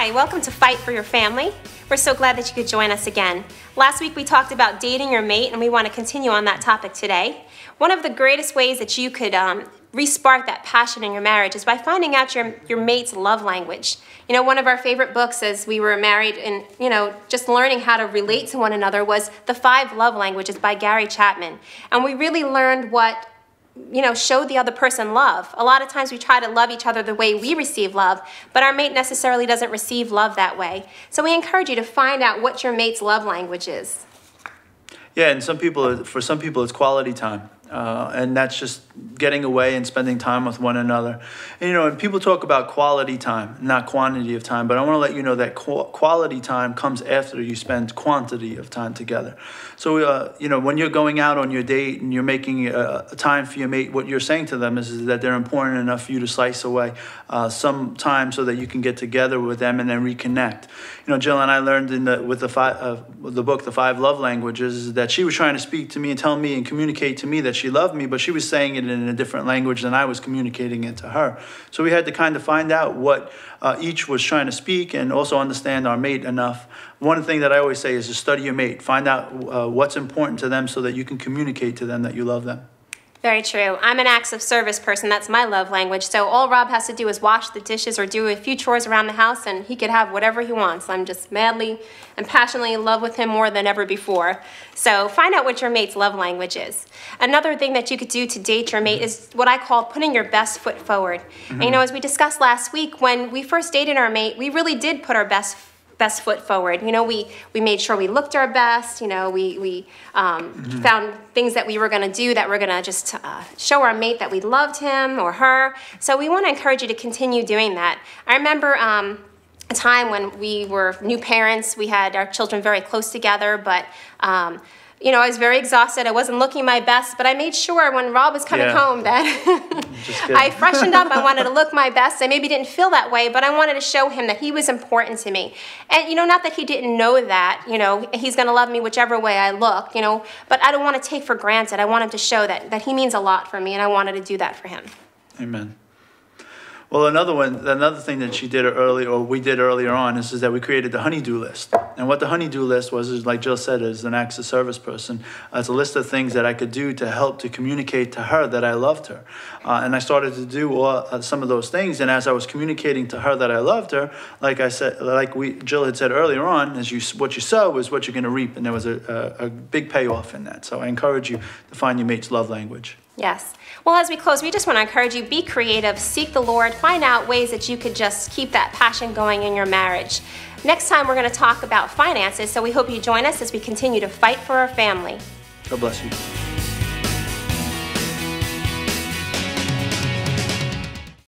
Hi, welcome to Fight for Your Family. We're so glad that you could join us again. Last week we talked about dating your mate, and we want to continue on that topic today. One of the greatest ways that you could re-spark that passion in your marriage is by finding out your mate's love language. You know, one of our favorite books as we were married and, just learning how to relate to one another was The 5 Love Languages by Gary Chapman. And we really learned what show the other person love. A lot of times we try to love each other the way we receive love, but our mate necessarily doesn't receive love that way. So we encourage you to find out what your mate's love language is. Yeah, and for some people it's quality time. And that's just getting away and spending time with one another. And people talk about quality time, not quantity of time, but I want to let you know that quality time comes after you spend quantity of time together. So, when you're going out on your date and you're making a time for your mate, what you're saying to them is that they're important enough for you to slice away some time so that you can get together with them and then reconnect. Jill and I learned with the book, The 5 Love Languages, that she was trying to speak to me and tell me and communicate to me that she loved me, but she was saying it in a different language than I was communicating it to her. So we had to kind of find out what each was trying to speak and also understand our mate enough. One thing that I always say is to study your mate. Find out what's important to them so that you can communicate to them that you love them. Very true. I'm an acts of service person. That's my love language. So all Rob has to do is wash the dishes or do a few chores around the house, and he could have whatever he wants. I'm just madly and passionately in love with him more than ever before. So find out what your mate's love language is. Another thing that you could do to date your mate is what I call putting your best foot forward. And, as we discussed last week, when we first dated our mate, we really did put our best foot forward. We made sure we looked our best. We found things that we were going to do that were going to just show our mate that we loved him or her. So we want to encourage you to continue doing that. I remember a time when we were new parents. We had our children very close together, but I was very exhausted. I wasn't looking my best, but I made sure when Rob was coming home that I freshened up. I wanted to look my best. I maybe didn't feel that way, but I wanted to show him that he was important to me. And, not that he didn't know that, he's going to love me whichever way I look, but I don't want to take for granted. I want him to show that he means a lot for me, and I wanted to do that for him. Amen. Well, another thing that we did earlier on is that we created the honey-do list. And what the honey-do list was, is like Jill said, as an acts of service person, it's a list of things that I could do to help to communicate to her that I loved her. And I started to do some of those things. And as I was communicating to her that I loved her, like I said, Jill had said earlier on, what you sow is what you're going to reap. And there was a big payoff in that. So I encourage you to find your mate's love language. Yes. Well, as we close, we just want to encourage you, be creative, seek the Lord, find out ways that you could just keep that passion going in your marriage. Next time, we're going to talk about finances, so we hope you join us as we continue to fight for our family. God bless you.